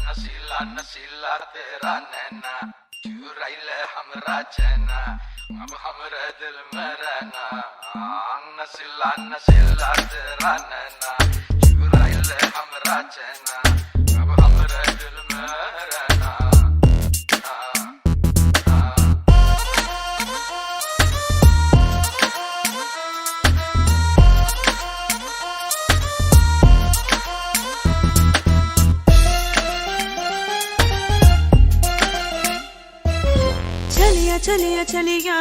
नशीला नशीला तेरा नैना चुराई ले हमरा चैना अब हमरे दिल में रहना नशीला नशीला तेरा नैना चुराई ले हमरा चैना अब हमरे दिल में रहना चलिया चलिया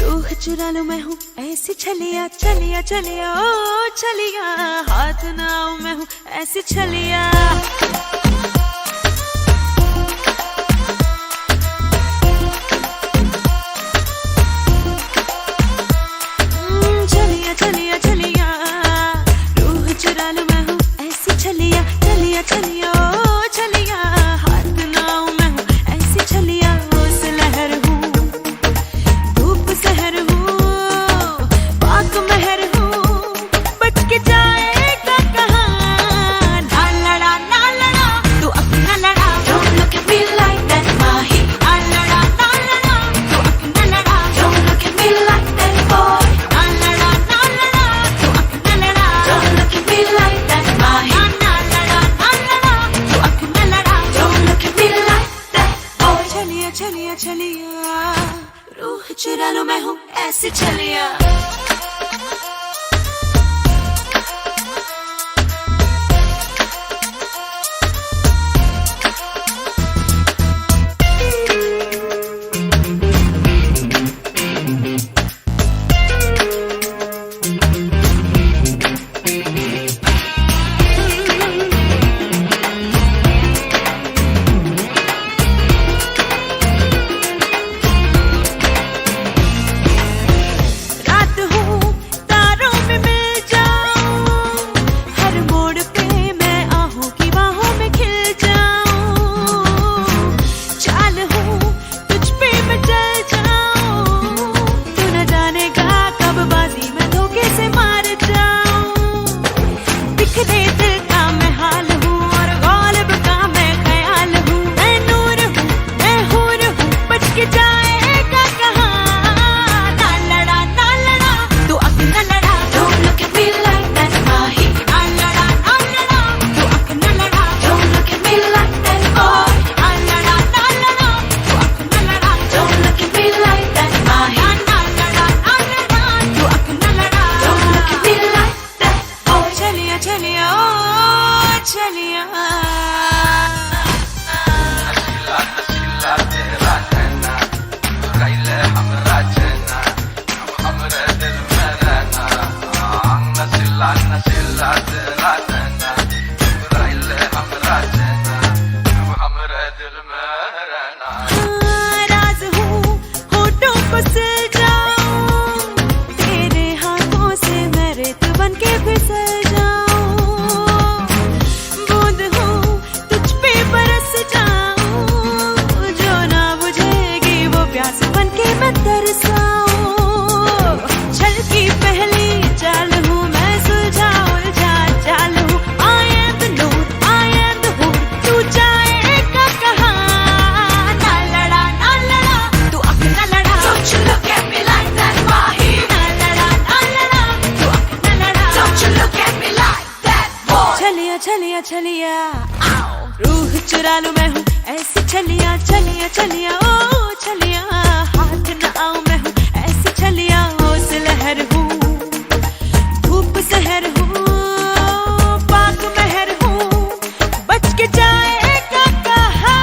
रूह चुरा लूं मैं हूँ ऐसी चलिया चलिया चलिया ओ चलिया हाथ ना आऊं मैं हूँ ऐसी चलिया चलिया चलिया चलिया रूह चुरा लूं मैं हूँ ऐसी चलिया चलिया चलिया ओ चलिया हाथ ना आऊं मैं हूँ ऐसी चलिया चलिया चलिया रूह चुरा लूं मैं हूँ ऐसी चलिया चलिया चलिया रूह चुरा लूं मैं हूँ ऐसी चलिया चलिया चलिया ओ चलिया हाथ न आऊं मैं हूँ ऐसी चलिया ओ लहर हूँ धूप सहर हूँ पाक महर हूँ बच के जाएगा कहाँ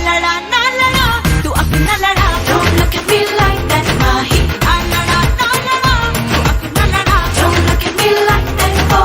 ना लड़ा तू अपना लड़ा don't look at me like that माही ना लड़ा तू अपना लड़ा don't look at me like that boy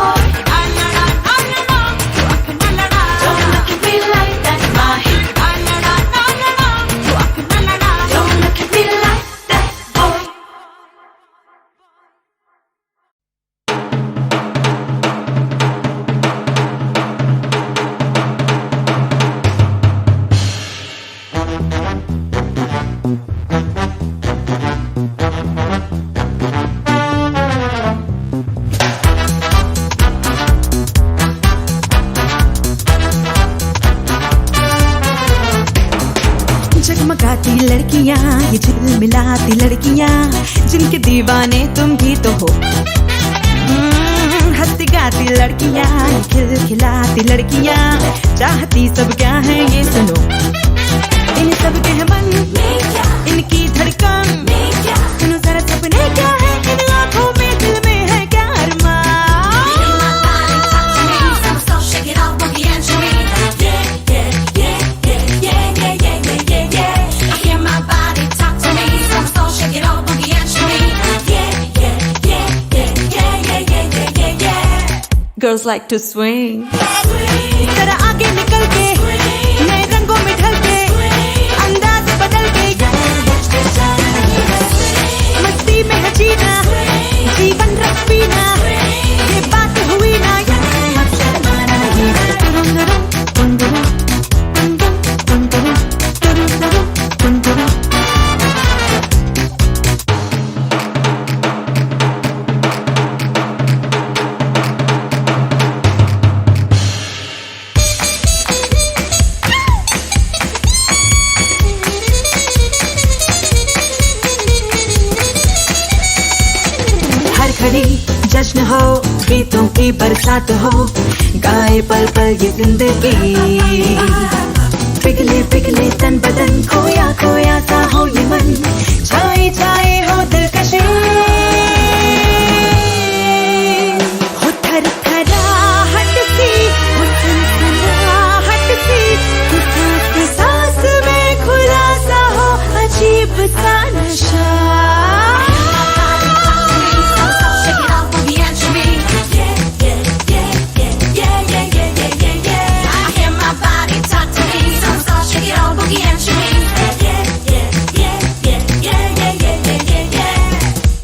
जगमगाती लड़कियां, ये झिलमिलाती लड़कियां, जिनके दीवाने तुम भी तो हो। हंसती गाती लड़कियां, ये खिलखिलाती लड़कियां, चाहती सब क्या है ये सुनो। इन सब के मन, इनकी धड़कन, सुनो जरा सपने क्या है इन आँखों में, दिल में है क्या अरमान। Girls like to swing. जरा आगे निकल के, नए रंगों में ढल के, अंदाज बदल के, मस्ती में है जीना, जीवन रस पीना, ये बात हुई ना, अब शर्माना नहीं। खड़ी जश्न हो, गीतों की बरसात हो, गाए पल पल ये जिंदगी। पिघले पिघले तन बदन, खोया खोया सा हो ये मन, छाए छाए हो दिलकशी। हो थर थराहट सी, हो सनसनाहट सी, हो सांस सांस में खुलासा हो अजीब सा नशा।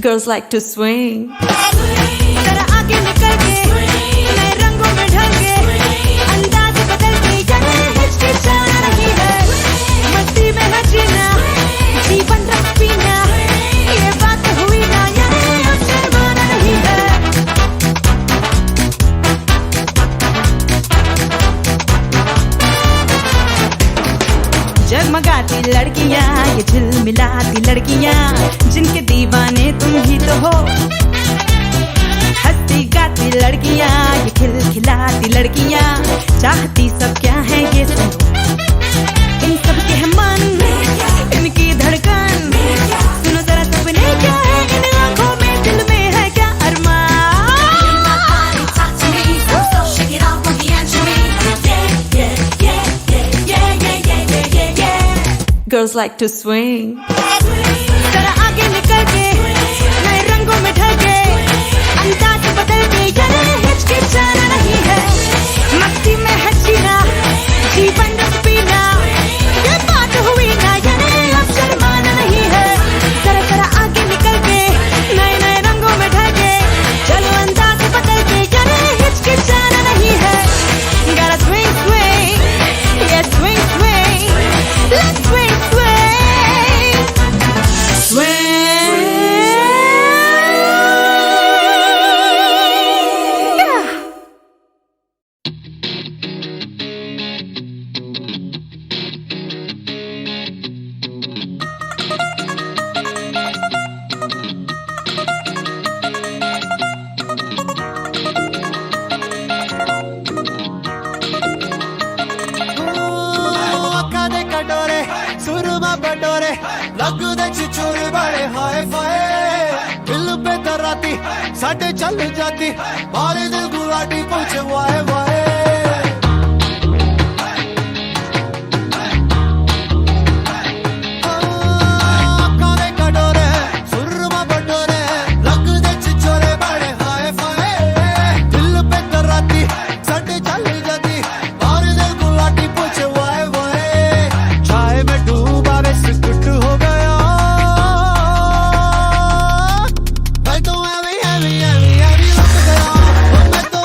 Girls like to swing. जरा आगे निकल के, नए रंगों में ढल के, अंदाज बदल के, यहाँ हिचकिचाना नहीं है, मस्ती में है जीना, जीवन रस पीना, ये बात हुई ना, यहाँ अब शर्माना नहीं है। जगमगाती लड़कियां, ये झिलमिलाती लड़कियां, जिनके दीवाने तुम ही तो हो। हंसती गाती लड़कियां, ये खिलखिलाती लड़कियां, चाहती सब क्या है ये सुनो। इन सब के है मन, इनकी धड़कन, सुनो जरा सपने क्या है इन आँखों में, दिल में है क्या अरमान। Girls like to swing. जरा आगे निकल के, नए रंगों में ढल के, अंदाज बदल के, यहाँ हिचकिचाना नहीं है, मस्ती में है जीना, जीवन रस पीना, ये बात हुई ना, यहाँ अब शर्माना नहीं है। जरा जरा आगे निकल के, नए नए रंगों में ढल के, चलो अंदाज बदल के, यहाँ हिचकिचाना नहीं है। Gotta swing swing, yeah swing swing, let's swing swing, swing. Yeah. लगदे छिछोर बड़े हाय फाय, दिल पे दराती साडे चल जाती, मारे दिल गुलाटी पूछे वाए वाए। काले कटोरे सुरमा बटोरे, लगदे छिछोरे बड़े हाय फाय, दिल पे दराती साडे चल जाती, मारे दिल गुलाटी पूछे वाए वाए। चाय में डूबा वे सिकुट हो गया, मैं तो ऐवी ऐवी ऐवी ऐवी लग गया, मैं तो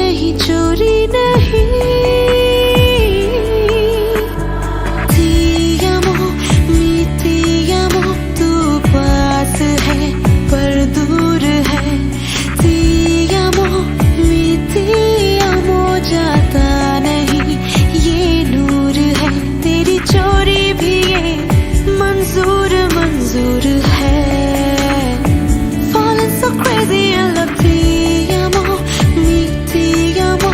नहीं चोरी नहीं तू पास है पर दूर है जाता नहीं ये नूर है तेरी चोरी भी ये मंजूर मंजूर है Falling so crazy I love te amo, mi te amo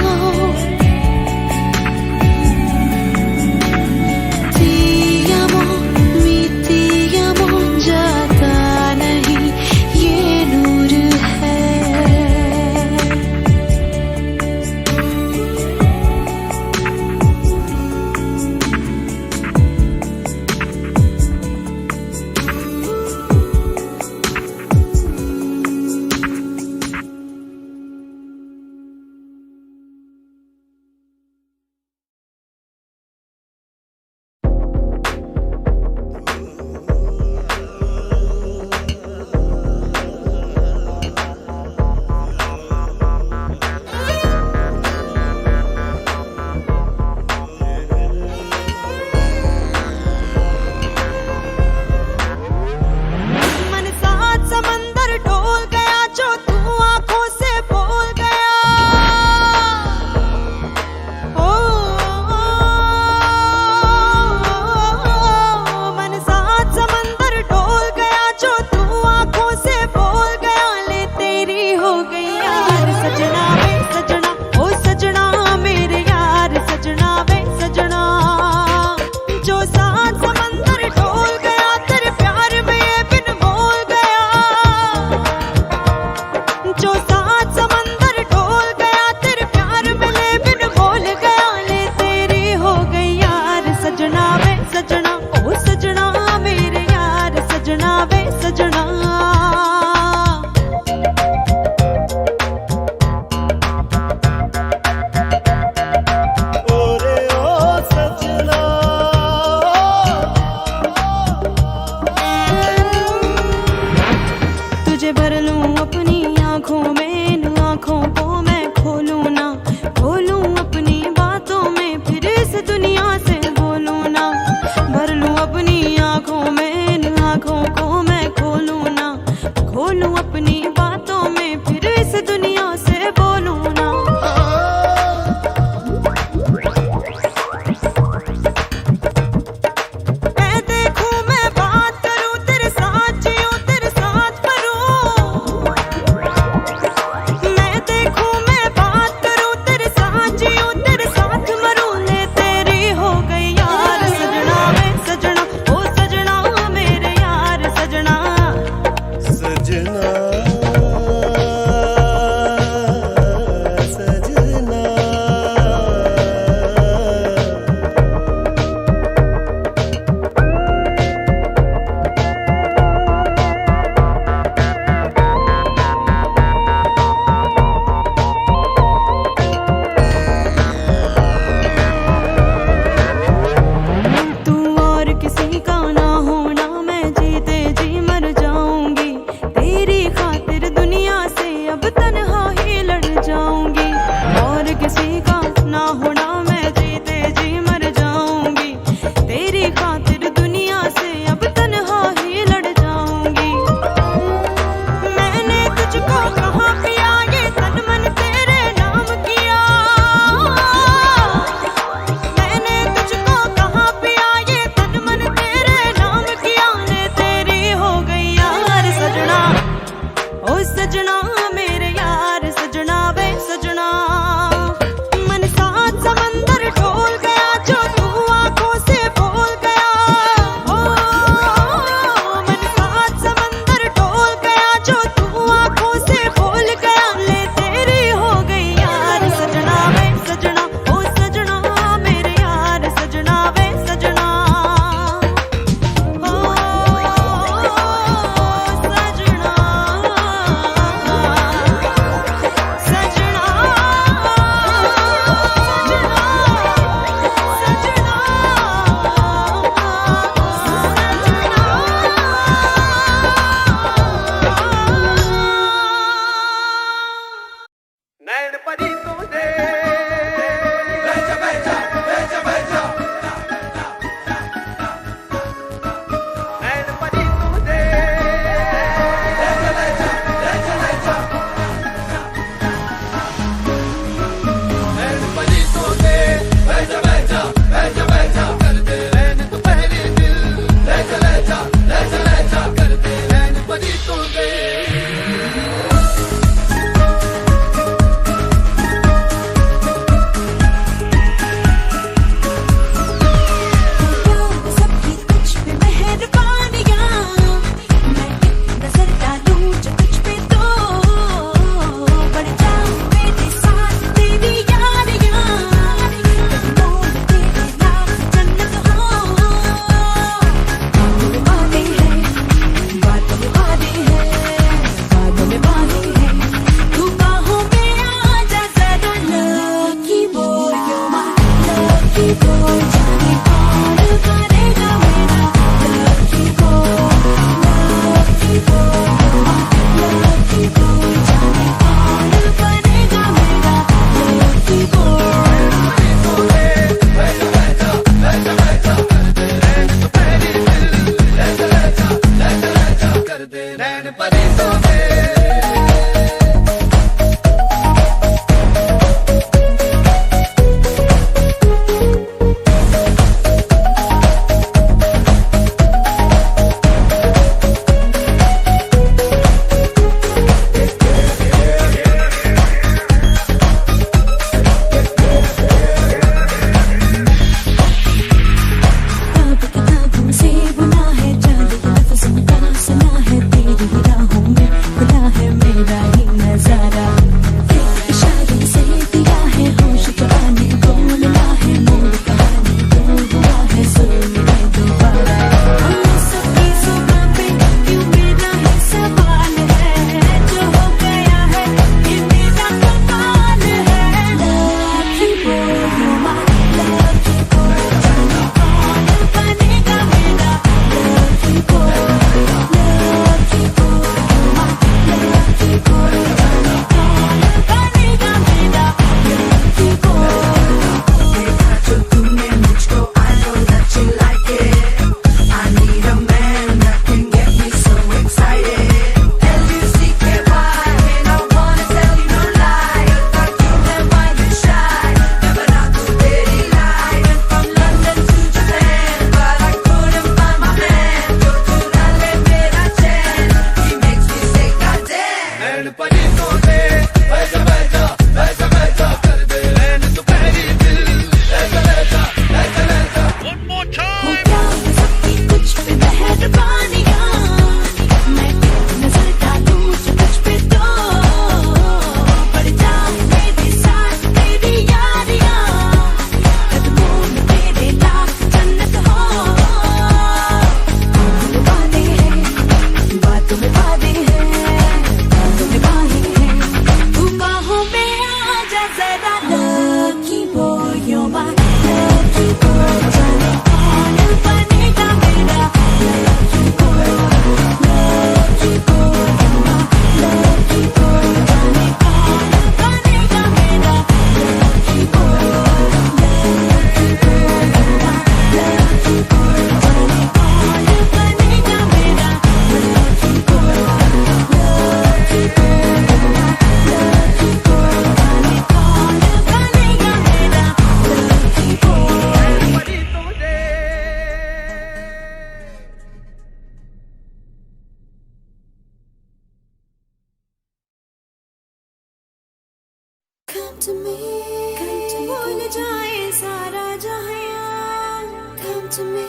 भूल जाए सारा जहां, come to me,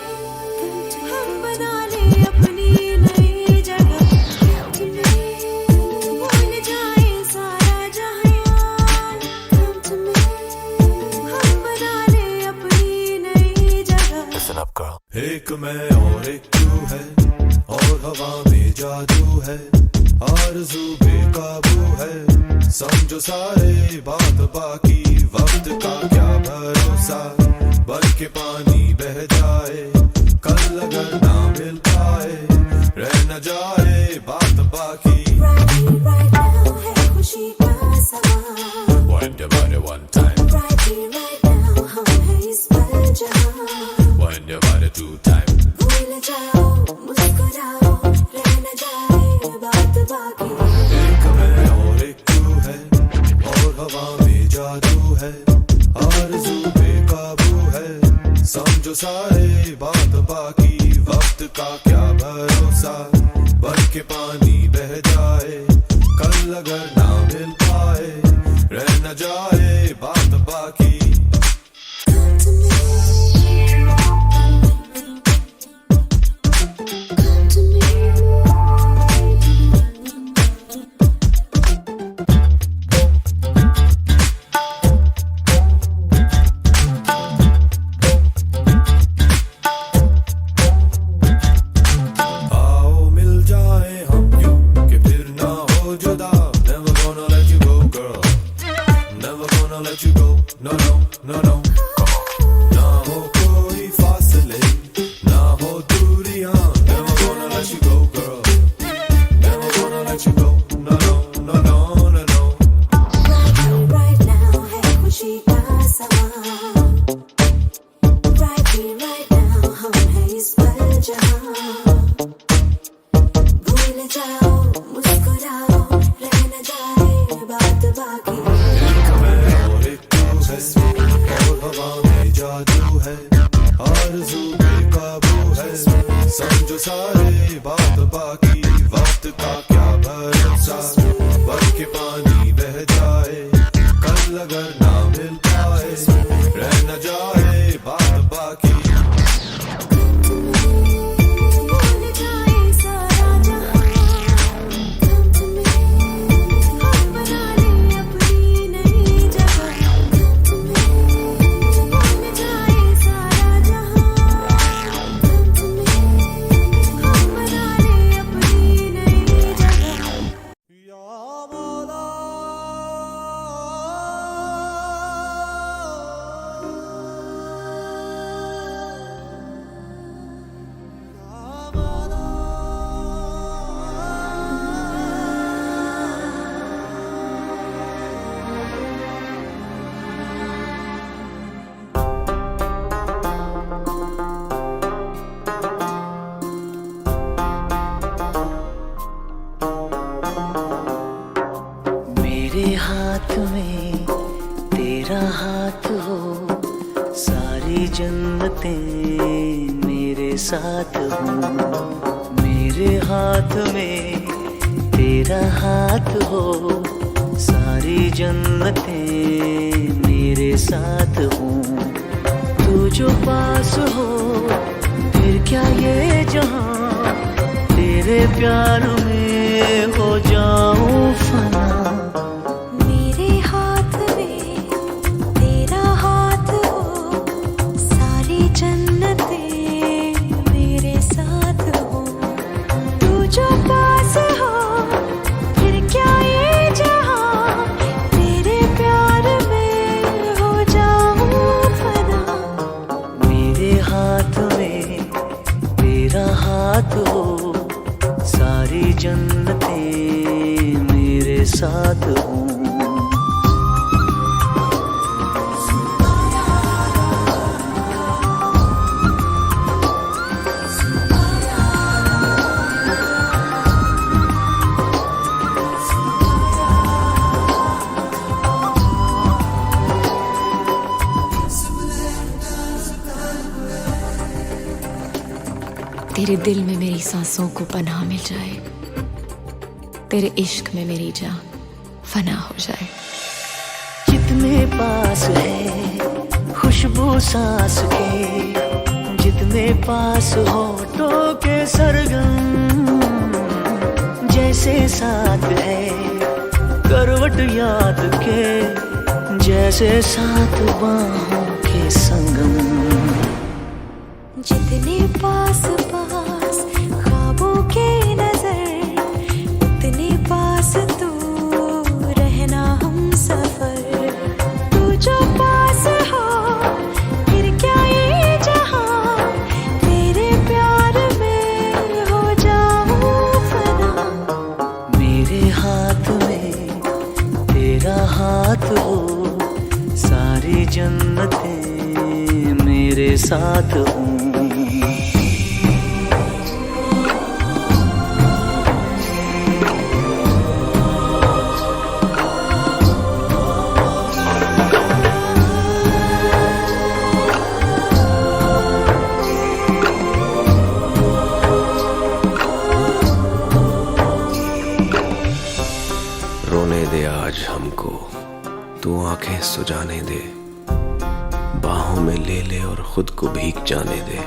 हम बना ले अपनी नई जगह, come to me, भूल जाए सारा जहां, come to me, हम बना ले अपनी नई जगह। Listen up, girl. एक मैं और एक तू है, और हवा में जादू है, आरज़ू बेकाबू है, समझो सारे बात बाकी, वक्त का क्या भरोसा, बन के पानी बह जाए, कल अगर ना मिल पाए, रह न जाए बात बाकी। Right now है खुशी का समा, Wind your body one time, right here right now हम हैं इस पल जहां, wind your body two time. भूल जाओ मुस्कुराओ, रह न जाए बात बाकी। एक मैं और एक तू है, और हवा में जादू है, आरज़ू बेकाबू है, समझो सारे बात बाकी, वक्त का क्या भरोसा, बन के पानी बह जाए, कल अगर ना मिल पाए, रह न जाए बात बाकी। Come to me, come to me, आओ मिल जाए हम यूं कि फिर ना हो जुदा, never gonna let you go girl, never gonna let you go, no no no no, ना हो कोई फासले, ना हो दूरियां, never gonna let you go girl, never gonna let you go, no no no no no no. right now है खुशी का समा, right here right now हम हैं इस पल जहां, भूल जाओ मुस्कुराओ, रह न जाए बात बाकी। एक मैं और एक तू है, और हवा में जादू है, आरज़ू बेकाबू है, समझो सारे बात बाकी, वक्त का क्या भरोसा, बन के पानी बह जाए, कल अगर ना मिल पाए, रह न जाए बात बाकी। भूल जाए सारा जहां, come to me, हम बना ले अपनी नई जगह, come to me, भूल जाए सारा जहां, come to me, हम बना ले अपनी नई जगह। मेरे हाथ में तेरा हाथ हो, सारी जन्नतें मेरे साथ हो, मेरे हाथ में तेरा हाथ हो, सारी जन्नतें मेरे साथ हो, तू जो पास हो फिर क्या ये जहां, तेरे प्यार में हो जाऊं फना। मेरे हाथ में तेरा हाथ हो, सारी जन्नतें मेरे साथ हो, तू जो पास हो फिर क्या ये जहां, तेरे प्यार में हो जाऊं फना। मेरे हाथ में तेरा हाथ हो, सारी जन्नतें मेरे साथ हो। तेरे दिल में मेरी सांसों को पनाह मिल जाए, तेरे इश्क में मेरी जान फना हो जाए। जितने पास है सांस के जितने पास होठों के सरगम, जैसे साथ है करवट याद के, जैसे साथ बाहों के संगम। जितने पास पास ख्वाबों के नजर, उतने पास तू रहना हम सफर। तू जो पास हो फिर क्या ये जहां, तेरे प्यार में हो जाऊं फना। मेरे हाथ में तेरा हाथ हो, सारी जन्नतें मेरे साथ हों। रोने दे आज हमको, तू आंखें सुजाने दे, बाहों में ले ले और खुद को भीग जाने दे।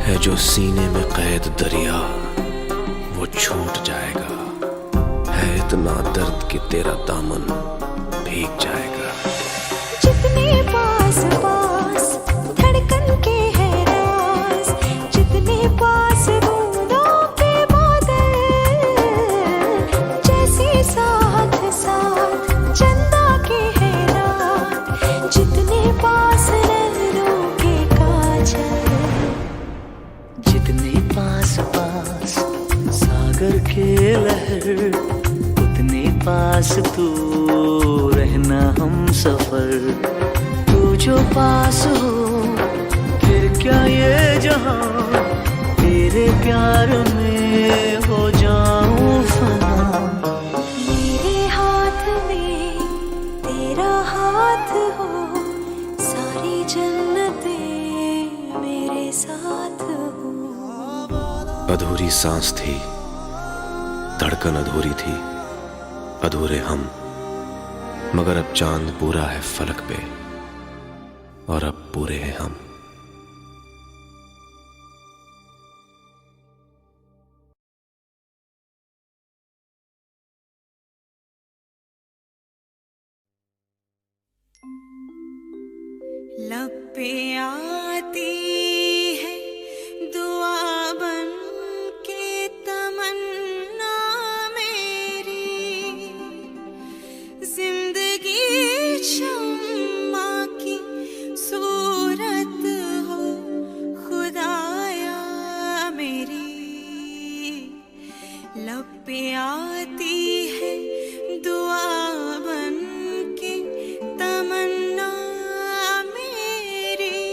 है जो सीने में कैद दरिया वो छूट जाएगा, है इतना दर्द कि तेरा दामन भीग जाएगा। जितने पास पास धड़कन के है राज, जितने पास बूंदों के बादल, जैसे साथ साथ चंदा के है रात, जितने पास नैनों के काजल। जितने पास पास सागर के लहर, उतने पास तू रहना हम सफर। तू जो पास हो फिर क्या ये जहां, तेरे प्यार में हो जाऊं फना। मेरे हाथ में तेरा हाथ हो, सारी जन्नतें मेरे साथ हो। अधूरी सांस थी, धड़कन अधूरी थी, अधूरे हम, मगर अब चांद पूरा है फलक पे और अब पूरे हैं हम। लब पे आती है दुआ बन के तमन्ना मेरी, जिंदगी शम्मा की सूरत हो खुदाया मेरी। लब पे आती है दुआ बन के तमन्ना मेरी।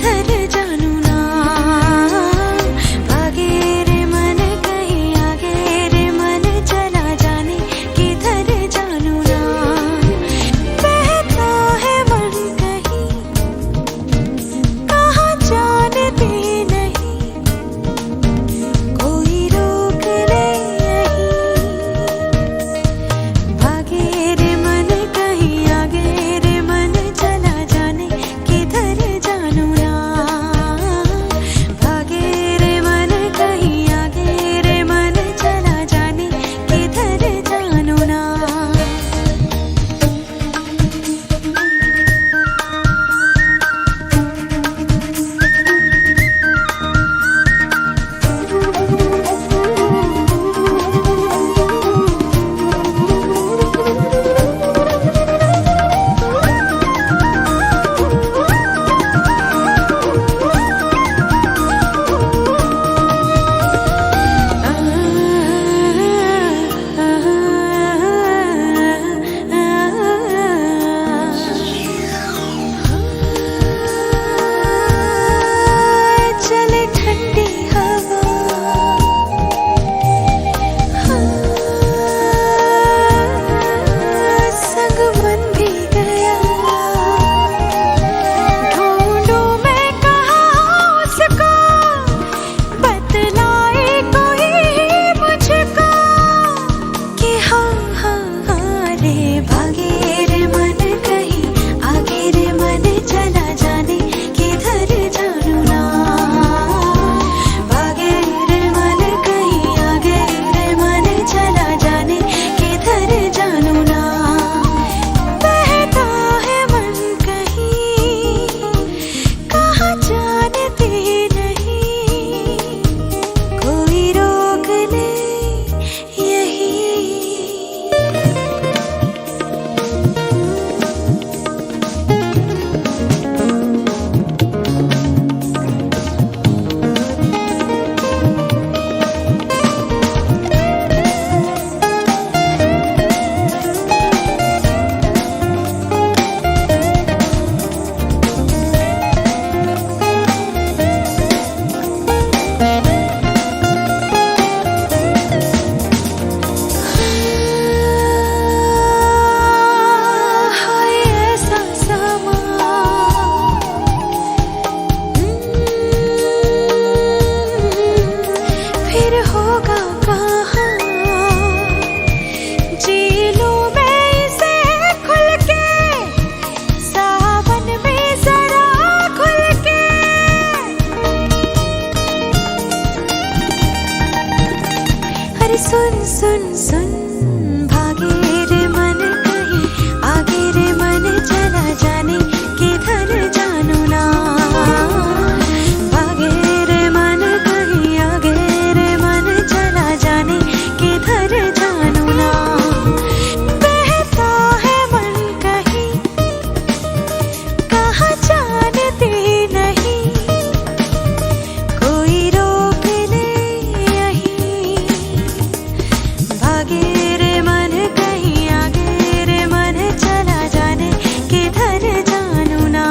किधर जानू ना, भागे रे मन कहीं आगे रे मन चला जाने किधर जानू ना, बहता है मन कहीं कहाँ जानते नहीं, कोई रोक ले यहीं, भागे रे मन कहीं आगे रे मन चला जाने किधर जानू ना, भागे रे मन कहीं आगे रे मन चला जाने किधर जानू ना। चले ठंडी हवा, संग मन भी गया, ढूंढूं मैं कहाँ उसको, बतलाए कोई मुझको कि हाँ हाँ हाँ रे, भागे रे मन कहीं आगे रे मन चला जाने किधर जानू ना, भागे रे मन कहीं आगे रे मन चला जाने किधर जानू ना, बहता है मन कहीं कहाँ जानते नहीं, कोई रोक ले यहीं। हाय ऐसा समा, फिर होगा कहाँ, जी लूं मैं इसे खुल के, सावन में जरा खुल के, अरे सुन सुन सुन, भागे रे मन कहीं आगे रे मन चला जाने किधर जानू ना, भागे रे मन कहीं आगे रे मन चला जाने किधर जानू ना, बहता है मन कहीं कहाँ जानते नहीं, कोई रोक ले यहीं, भागे रे मन कहीं आगे रे मन चला जाने किधर जानू ना,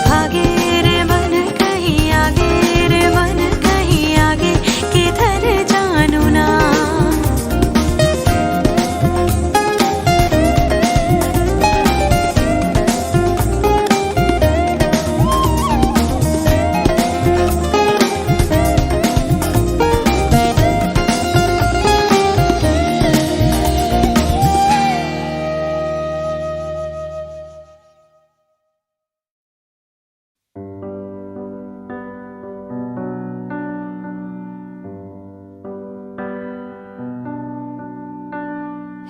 भागे रे मन कहीं आगे रे मन कहीं आगे किधर जानू ना।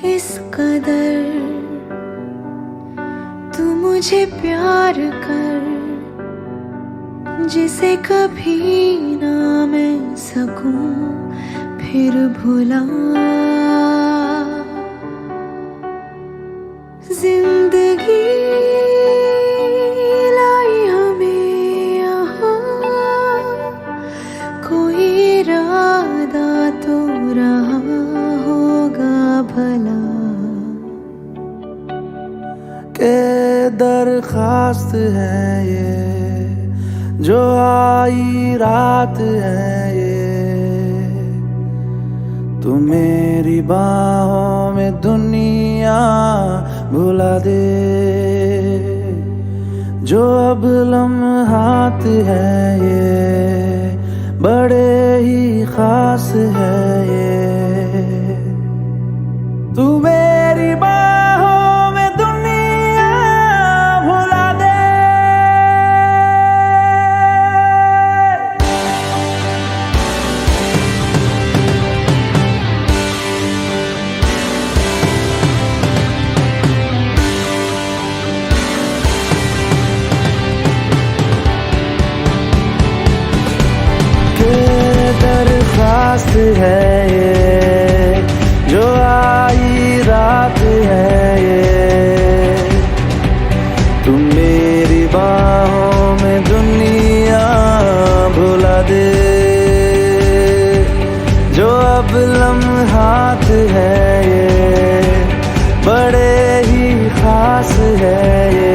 इस कदर तू मुझे प्यार कर, जिसे कभी ना मैं सकूं फिर भुला, जिंदगी लाई हमें यहाँ, कोई इरादा तो रहा होगा भला, के दरख्वास्त रास्त है ये, जो आई रात है ये। तू मेरी बाहों में दुनिया भुला दे, जो अब लम्हात है ये, बड़े ही खास है ये। तू मेरी बाहों में दुनिया भुला दे। दरख्वास्त है ये, जो आई रात है ये। तुम मेरी बाहों में दुनिया भुला दे, जो अब लम्हात है ये, बड़े ही खास है ये।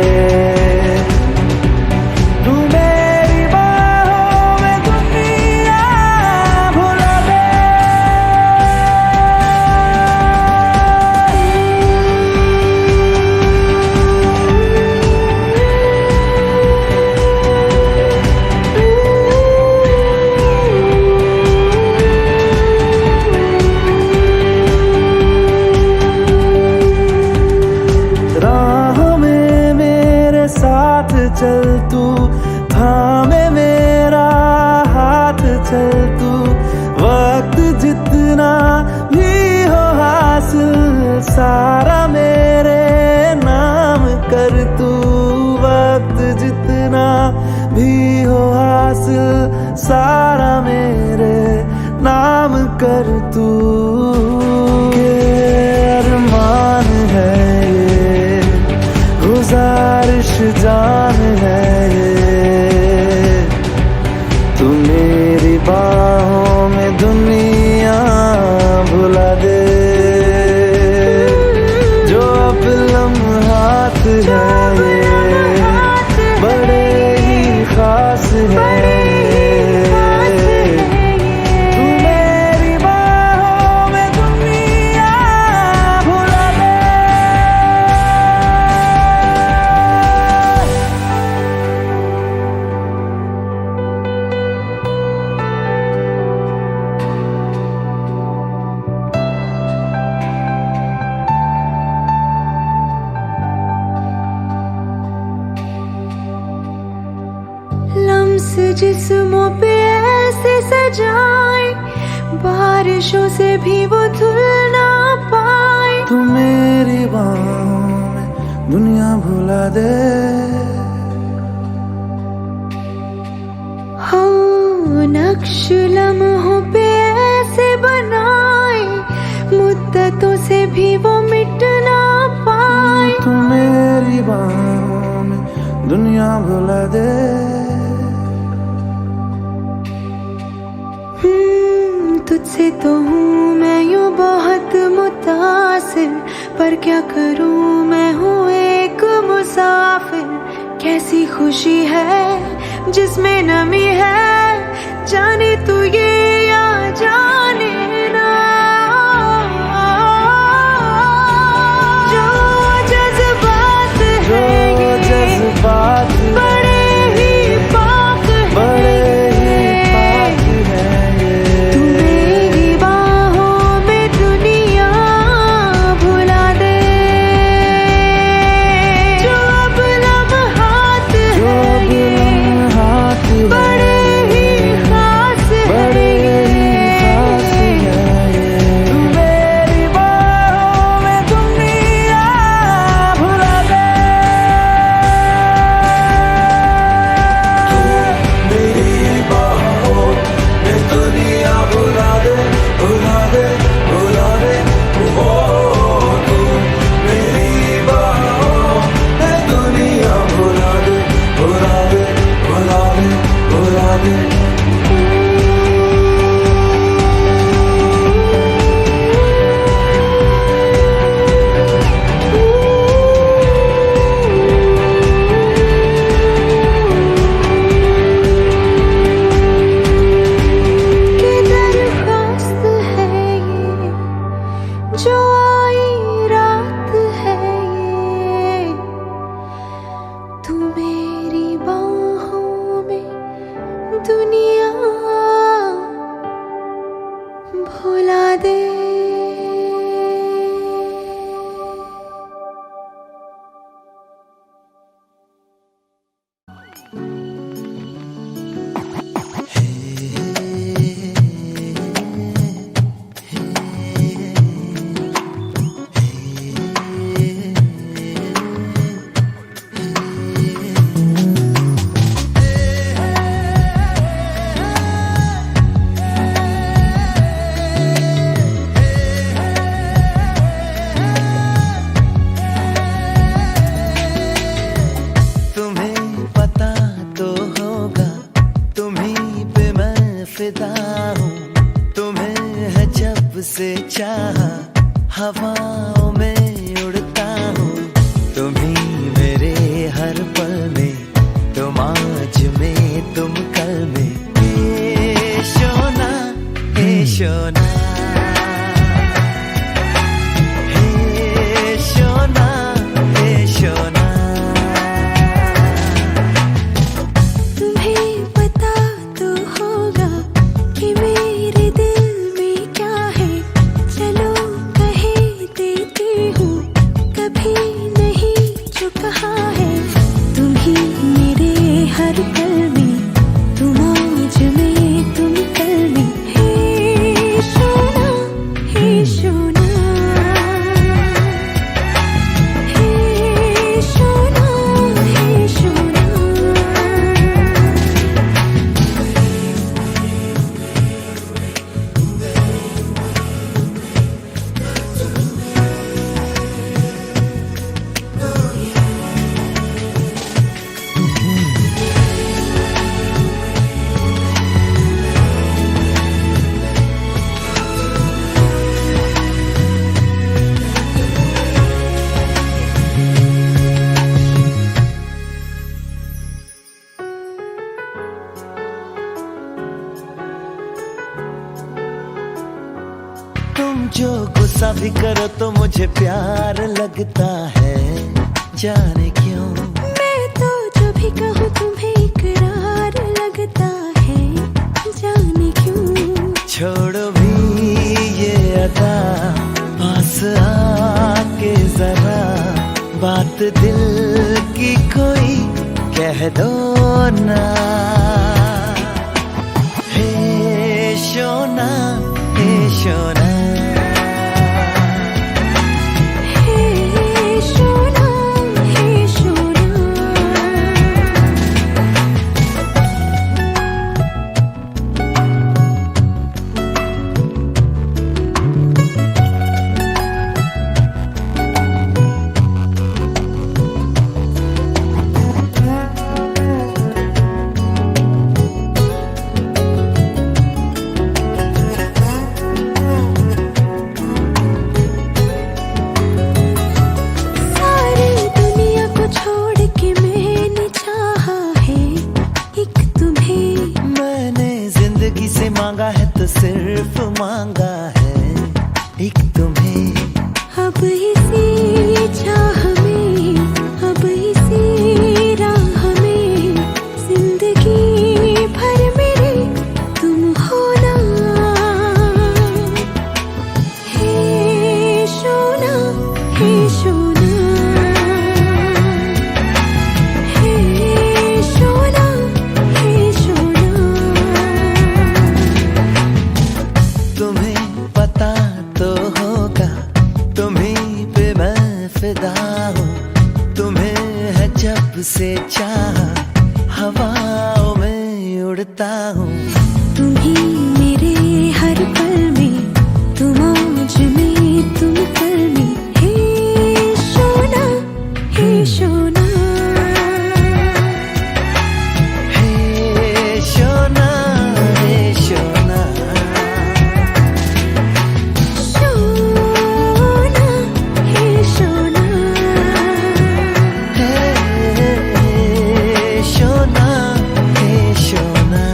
चल तू, थामे मेरा हाथ चल तू। वक्त जितना भी हो हासिल, सारा मेरे नाम कर तू। वक्त जितना भी हो हासिल, सारा मेरे नाम कर तू। के अरमान है ये, गुजारिश जान है ये। तू मेरी बाहों में दुनिया भुला दे, जो अब लम्हात है ये, बड़े ही खास है। लम्स जिस्मों पे ऐसे सजाए, बारिशों से भी वो धुल ना पाए। तू मेरी बाहों में दुनिया भुला दे। हो नक्श लम्हों पे ऐसे बनाए, मुद्दतों से भी वो मिट ना पाए। तू मेरी बाहों में दुनिया भुला दे। तुझसे तो हूँ मैं यूँ बहुत मुतासिर, पर क्या करूँ मैं हूँ एक मुसाफिर। कैसी खुशी है जिसमें नमी है, जाने तू ये या जाने ना। जो जज्बात है ये, जज्बात बड़े ही पाक है। बड़े ही खास हवाओं में उड़ता हूँ, तुम ही मेरे हर पल में, तुम आज में तुम कल में। हे शोना, हे शोना, हे शोना, हे शोना। तुम्हें पता तो होगा कि मेरे दिल में क्या है, चलो कहे देती हूँ, कभी नहीं जो कहा है। तुम ही मेरे हर पल में, तुम आज में तुम कल में। हे शोना, हे शोना, हे शोना, हे शोना। तुम जो गुस्सा भी करो तो मुझे प्यार लगता है, जाने क्यों। मैं तो जो भी कहूँ तुम्हें इकरार लगता है, जाने क्यों। छोड़ो भी ये अदा, पास आके जरा बात दिल की कोई कह दो ना। हे शोना, हे शोना, हे शोना, हे शोना। सारी दुनिया को छोड़ के मैंने चाहा है एक तुम्हें। मैंने जिंदगी से मांगा है तो सिर्फ मांगा है एक तुम्हें। अब इसी चाह में, अब इसी राह में, जिंदगी भर मेरे तुम होना। हे शोना, हे शोना, हे शोना, हे शोना। तुम्हें पता तो होगा, तुम्हीं पे मैं फिदा हूँ, तुम्हें है जब से चाहा, हवाओं में उड़ता हूँ। तुम ही मेरे हर पल में, तुम आज में तुम कल में। हे शोना, हे शोना, हे शोना, हे शोना, शोना, हे शोना। हे शोना, हे शोना।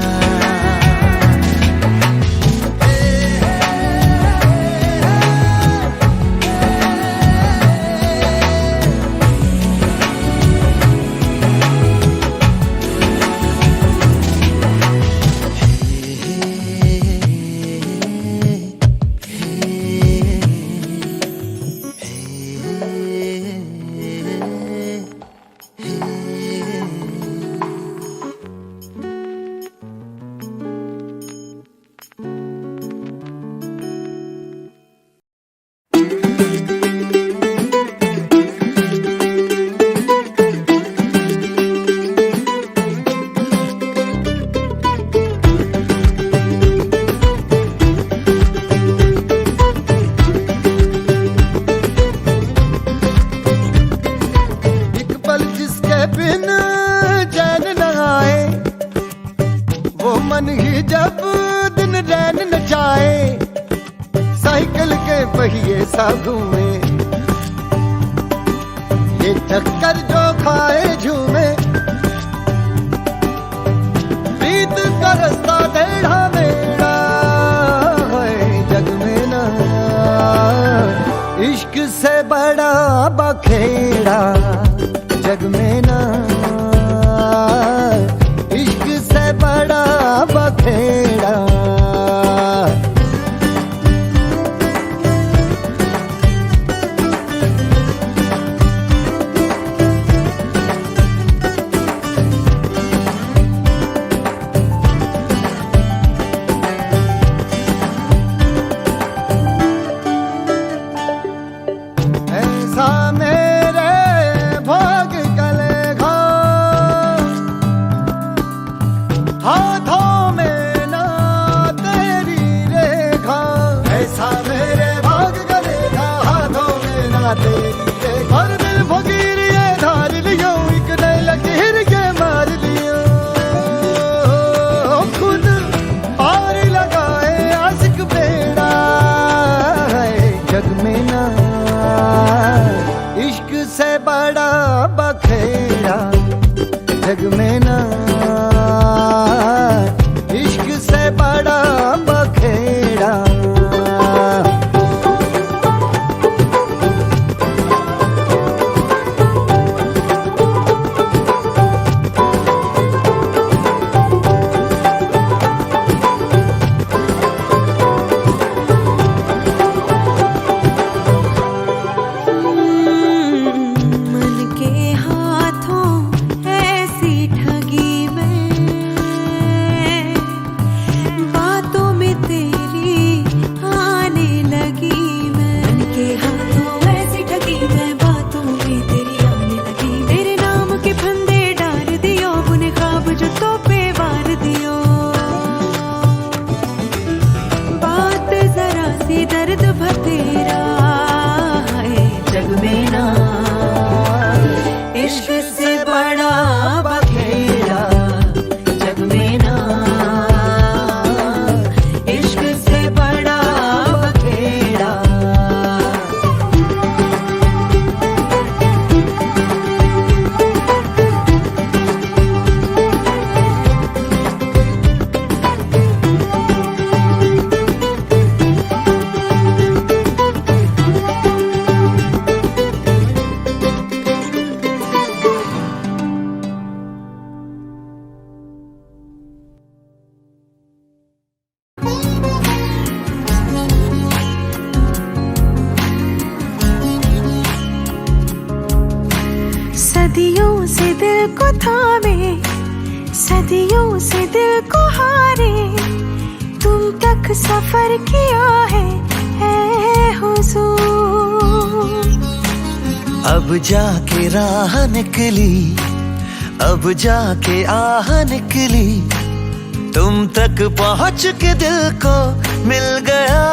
साइकिल के पहिए सा घूमे, ये टक्कर जो खाए झूमे, प्रीत का रास्ता टेढ़ा मेढ़ा है जग में ना, इश्क से बड़ा बखेड़ा जग में ना, इश्क से बड़ा बखेड़ा। ऐसा मेरे भाग का लेखा, हाथों में ना तेरी रेखा, ऐसा मेरे भाग का लेखा, हाथों में ना तेरी रेखा, हर दिल फकीर ये धार लियो, एक नए लकीर के मार लियो, खुद पार लगाए आशिक बेड़ा है जग में ना, इश्क से बड़ा बखेड़ा जग में ना, इश्क से बड़ा बखेड़ा। मन के हाथों ऐसी ठगी में, बातों में तेरी आने लगी मैं, मन के हाथों ऐसी ठगी में, बातों में तेरी आने लगी, तेरे नाम के फंदे डाल दियो, बुने ख्वाब जो तो पे वार दियो, बात जरा सी दर्द भतेरा है जग में ना, इश्क से बड़ा बखेड़ा जग में ना, इश्क से बड़ा बखेड़ा। सदियों से दिल को थामे, सदियों से दिल को हारे, तुम तक सफर किया है ऐ हुजूर। अब जाके राह निकली, अब जाके आह निकली, तुम तक पहुंच के दिल को मिल गया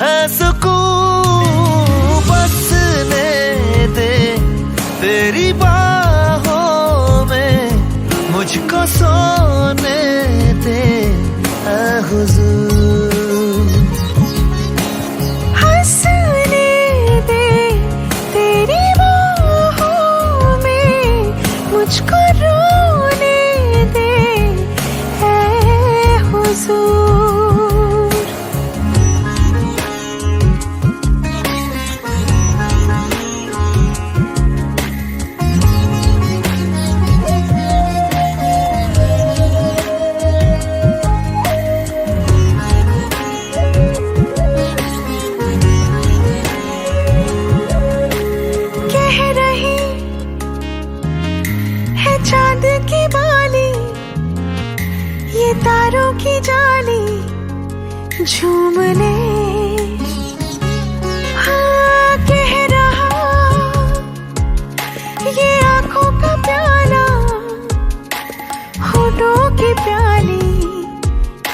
है सुकून, बसने दे तेरी बाहों में, मुझको सोने दे ऐ हुजूर, हंसने दे तेरी बाहों में, मुझको रोने दे ऐ हुजूर। चांद की बाली, ये तारों की जाली, झूम ले हाँ कह रहा, ये आंखों का प्याला, होठों की प्याली,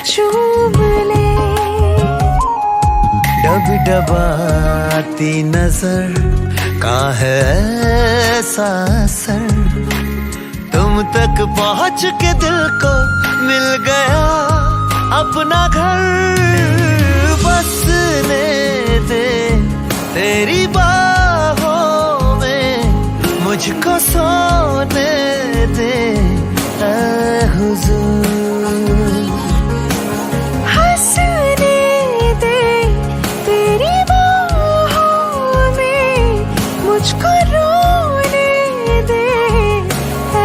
झूम ले। डब डबाती नजर का है ऐसा असर, तुम तक पहुंच के दिल को मिल गया अपना घर, बसने दे, तेरी बाहों में मुझको सोने दे ऐ हुजूर। हंसने दे तेरी बाहों में, मुझको रोने दे ऐ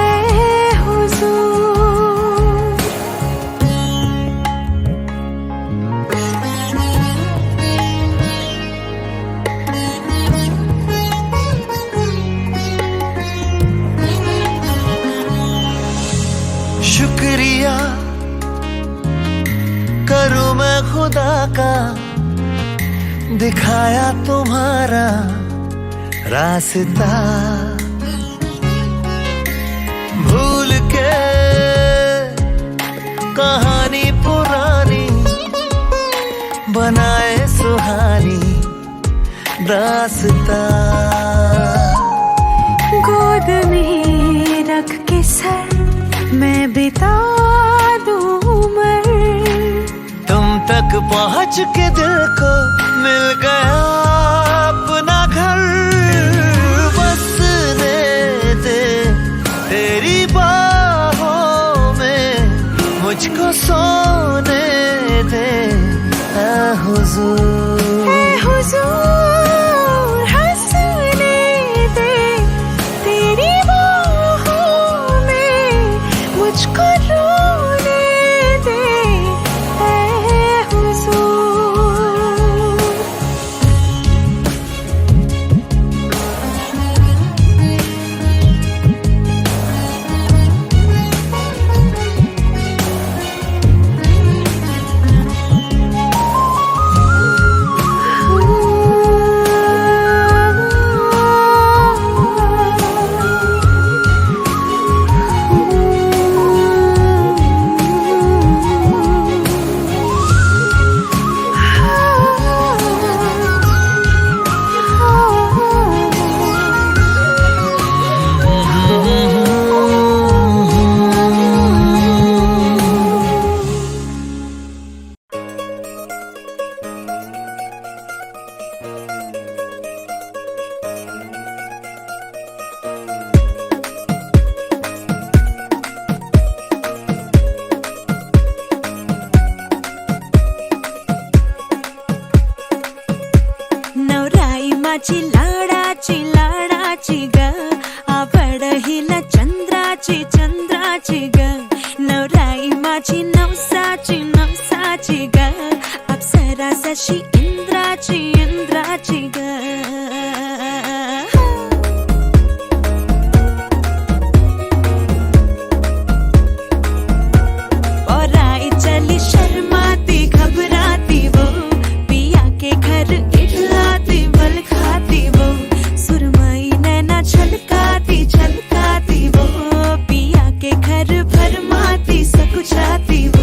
हुजूर। शुक्रिया करूं मैं खुदा का, दिखाया तुम्हारा रास्ता। भूल के कहानी पुरानी, बनाए सुहानी दास्ता। गोद में रख के सर मैं बिता दूं उम्र, तुम तक पहुंच के दिल को मिल गया अपना घर। बसने दे तेरी बाहों में, मुझको सोने दे ऐ हुजूर। ऐ हुजूर हंसने दे तेरी बाहों में, मुझको रोने दे ऐ हुजूर। नवराईमाची लाडाची ग, आवड हिला चंद्राची ग। नवराईमाची नवसाची ग, अप्सरा जशी इंद्राची ग। और आई चली शर्माती घबराती वो, पिया के घर इठलाती बल खाती वो। सुरमई नैना छलकाती वो, पिया के घर भरमाती सकुचाती वो।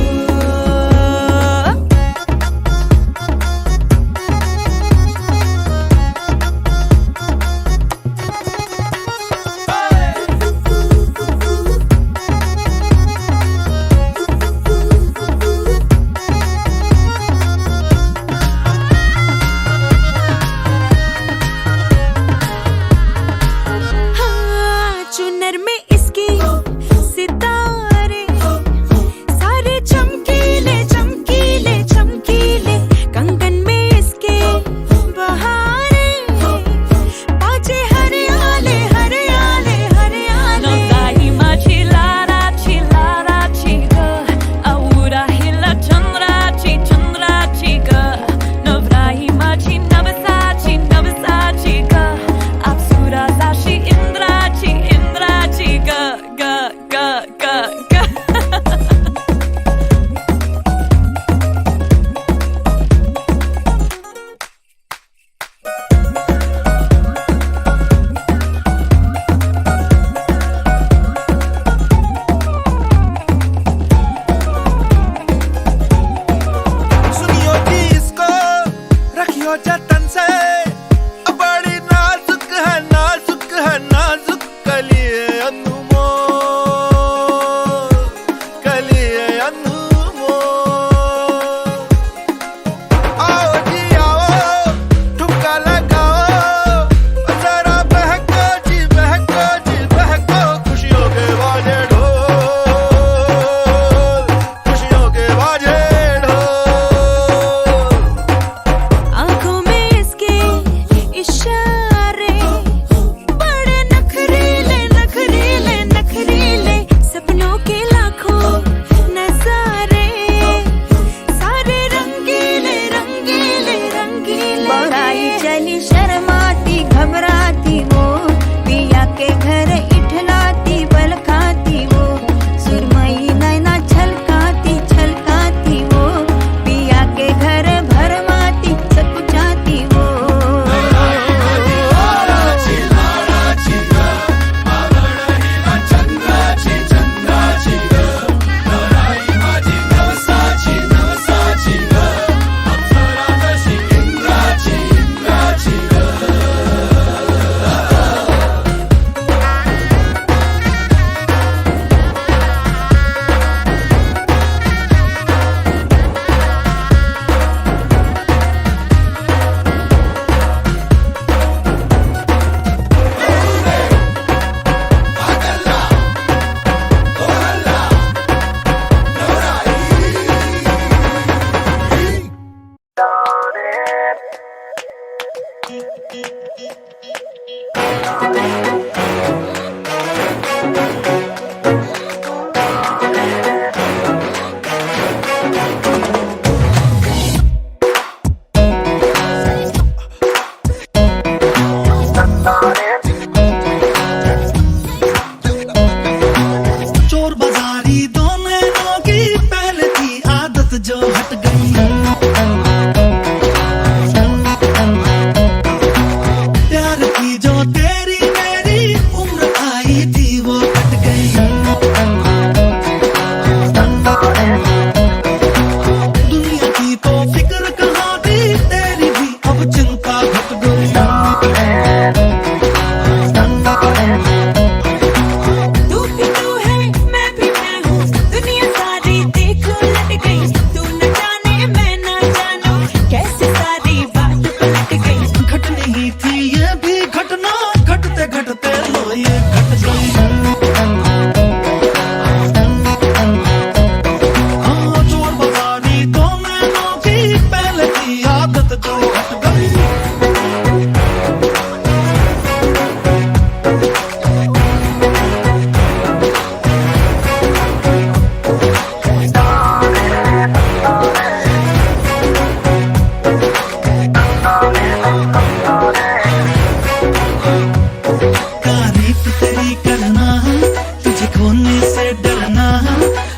से डरना,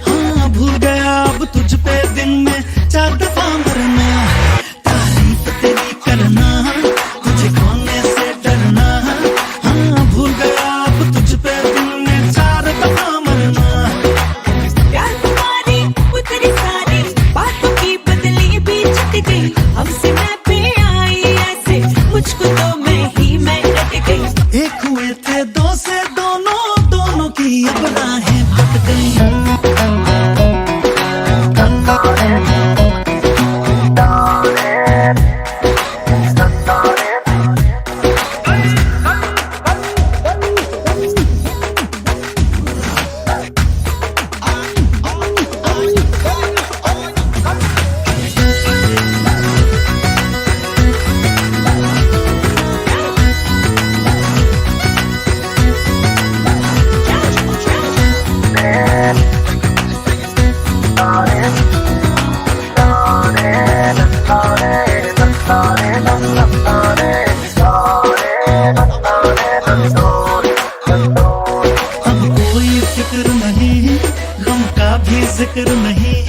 हाँ भूल गया अब तुझ पे दिन में 4 दफा मरना। तारीफ तेरी करना, तुझे खोने से डरना, हाँ भूल गया अब तुझ पे दिन में 4 दफा मरना। प्यार तुम्हारी उतरी सारी बातों की बदली भी छट गई, हमसे मैं पे आई ऐसे मुझको तो मैं डट गई। एक हुए थे 2 से दोनों की अब राहें भट गई। फिक्र नहीं, गम का भी जिक्र नहीं,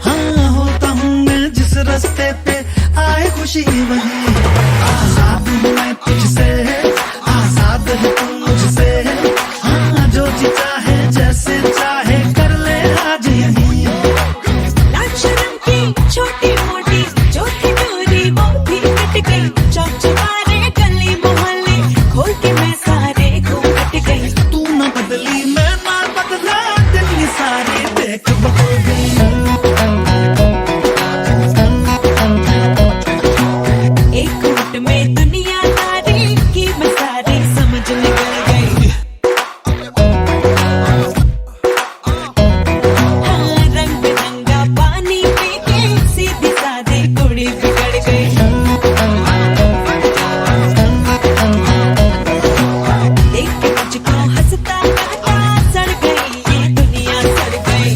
हाँ होता हूँ मैं जिस रास्ते पे आए खुशी वही। आजाद हूँ मैं तुझसे, आजाद है तू मुझसे, हाँ जो जी चाहे जैसे चाहे कर ले आज यही। लाज शर्म की छोटी मोटी जो थी दूरी वो भी कट गई, चौक चौबारे गली मोहल्ले खोल के मैं सारे घूम गई। तू न बदली मैं ना बदला, दिन ये सारी देख बदल गई। एक मिनट में दुनियादारी की मैं सारी समझ निकल गई। हाँ रंग बिरंगा पानी पी के सीधी सादी कुड़ी बिगड़ गई। देख के मुझको हंसता करता सड़ गई ये दुनिया, सड़ गई।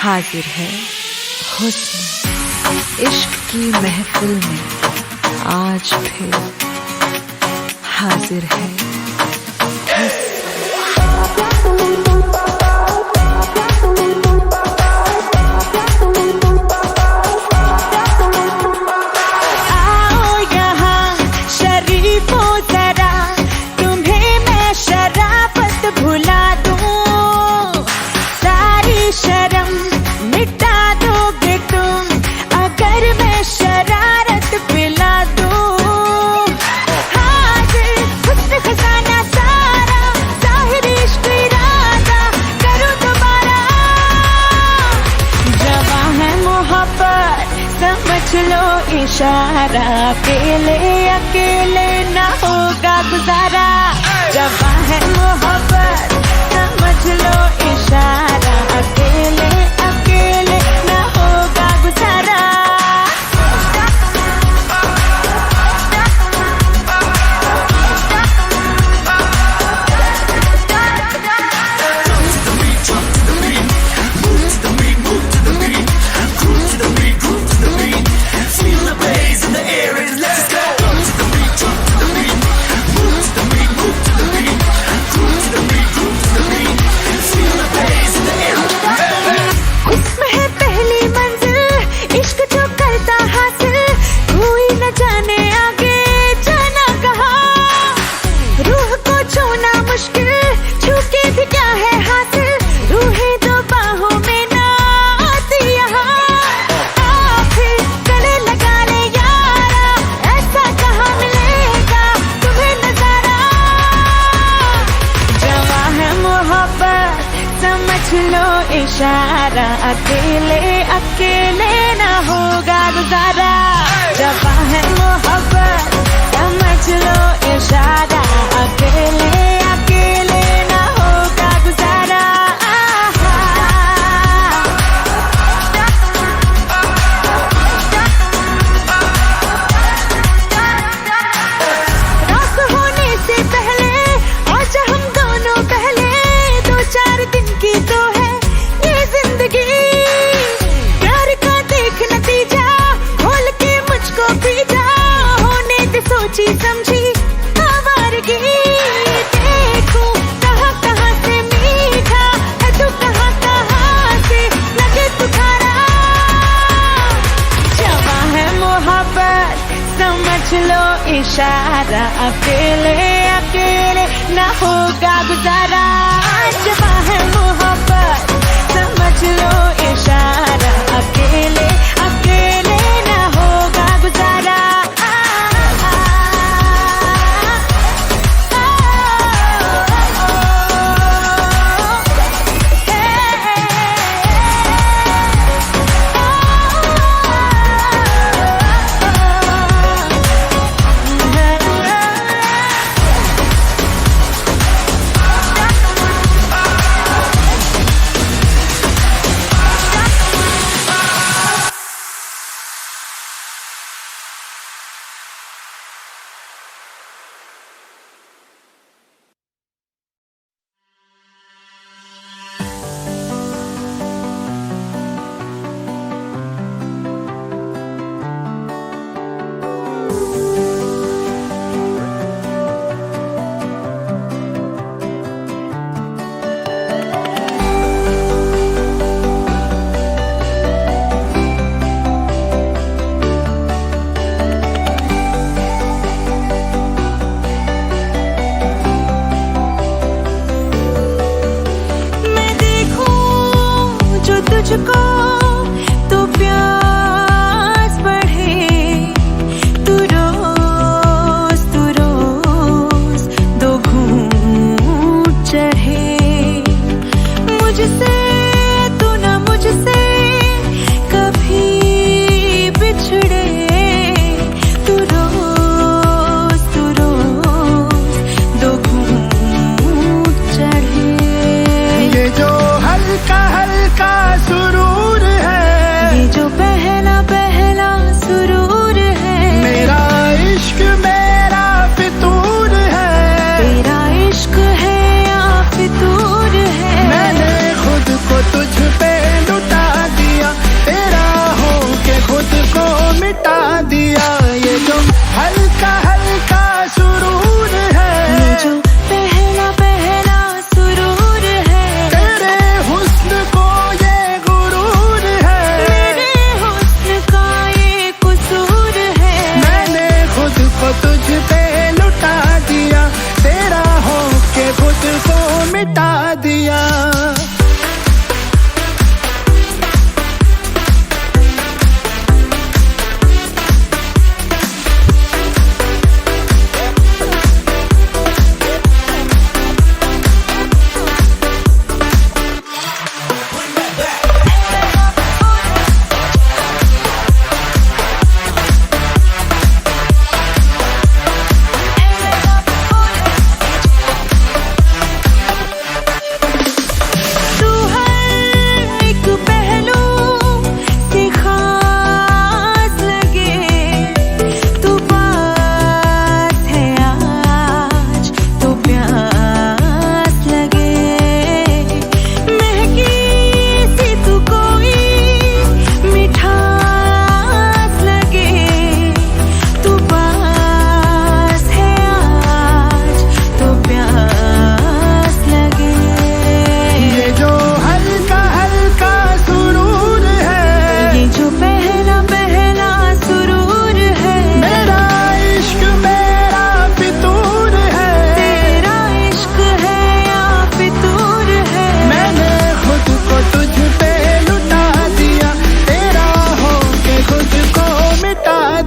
हाजिर है हुस्न इश्क की महफिल में, आज फिर हाजिर है हुस्न। समझ लो इशारा, अकेले अकेले ना होगा गुजारा। जवां है मोहब्बत समझ लो इशारा, अकेले अकेले ना होगा गुजारा। लो इशारा, अकेले अकेले ना होगा गुजारा। जवां है मोहब्बत समझ लो इशारा, अकेले अकेले ना होगा गुजारा। रात होने से पहले आज हम दोनों पहले 2-4 दिन की तो है ये जिंदगी। प्यार का देख नतीजा खोल के मुझको पी जा, होने दे सोची समझी आवारगी। देखूं कहाँ कहाँ से मीठा है तू, कहाँ कहाँ से लगे तुखारा। जवां है मोहब्बत समझ लो इशारा, अकेले अकेले ना होगा गुजारा। जवां है मोहब्बत समझ लो इशारा, अकेले अकेले ना होगा गुजारा।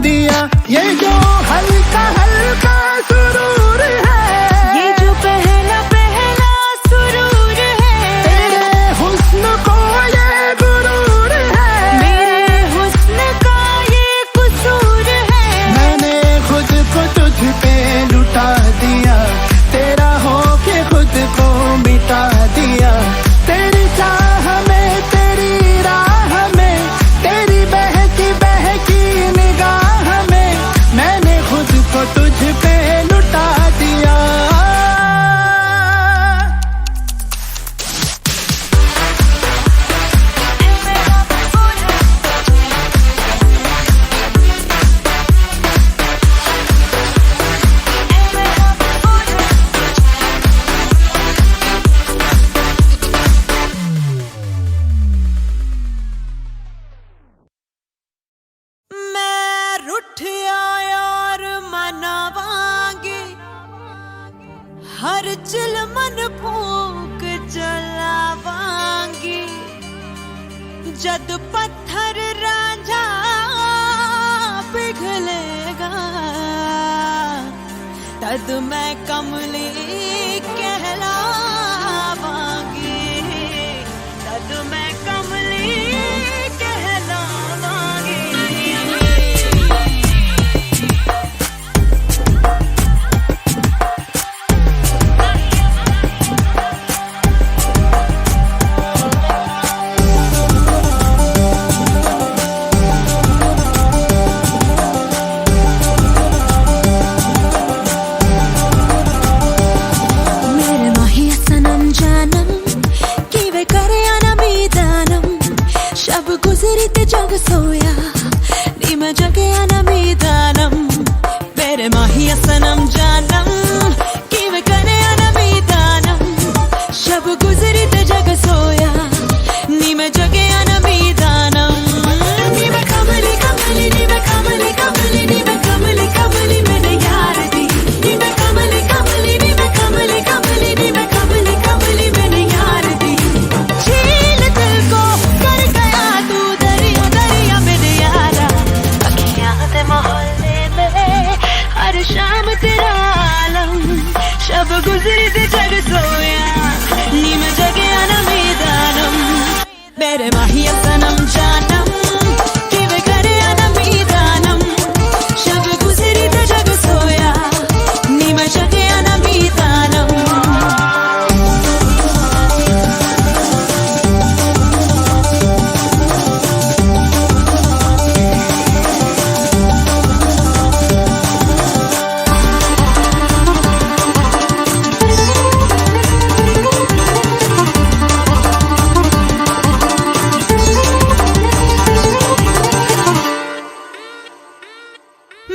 दिया। ये जो हल्का हल्का सुरूर है, ये जो पहला पहला सुरूर है, तेरे हुस्न को ये गुरूर है, मेरे हुस्न का ये कसूर है। मैंने खुद को तुझ पे लुटा दिया, तेरा होके खुद को मिटा दिया। तेरी चाह में, तेरी राह में, तेरी बहकी बहकी निगाह में, मैंने खुद को तुझ पे लुटा दिया। मैं रुठिया यार मनावांगी, हर चिलमन फूक जलावांगी। जद पत्थर रांझा पिघलेगा, तद मैं कमली कहलावांगी, तद मैं कमली कहलावांगी। मेरे माहिया सनम जानम किवे करे अनमीदानम, शब गुजरी ते जग सोया नी मैं जगे अनमीदानम। मेरे माहिया सनम जानम किवे करे अनमीदानम, शब गुजरी ते जग सोया नी मैं जगे अनमीदानम। नी मैं कमली कमली, नी मैं कमली कमली, नी मैं कमली कमली मेरे यार दी। नी मैं कमली कमली, नी मैं कमली कमली, नी मैं कमली कमली मेरे यार दी। झील दिल को कर गया तू दरिया दरिया मेरे यारा। अखियां दे मोहल्ले में हर शाम तेरा आलम, शब गुजरी ते जग सोया नी मैं जगे अनमीदानम। मेरे माहिया सनम जानम किवे करे अनमीदानम, शब गुजरी ते जग सोया नी मैं जगे अनमीदानम।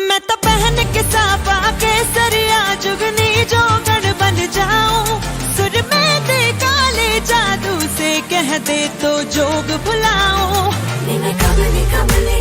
मैं तो पहन के साफा के सरिया जुगनी जोगन बन जाऊं। सुर में दे काले जादू से कह दे तो जोग भुलाऊं। नी मैं कमली कमली,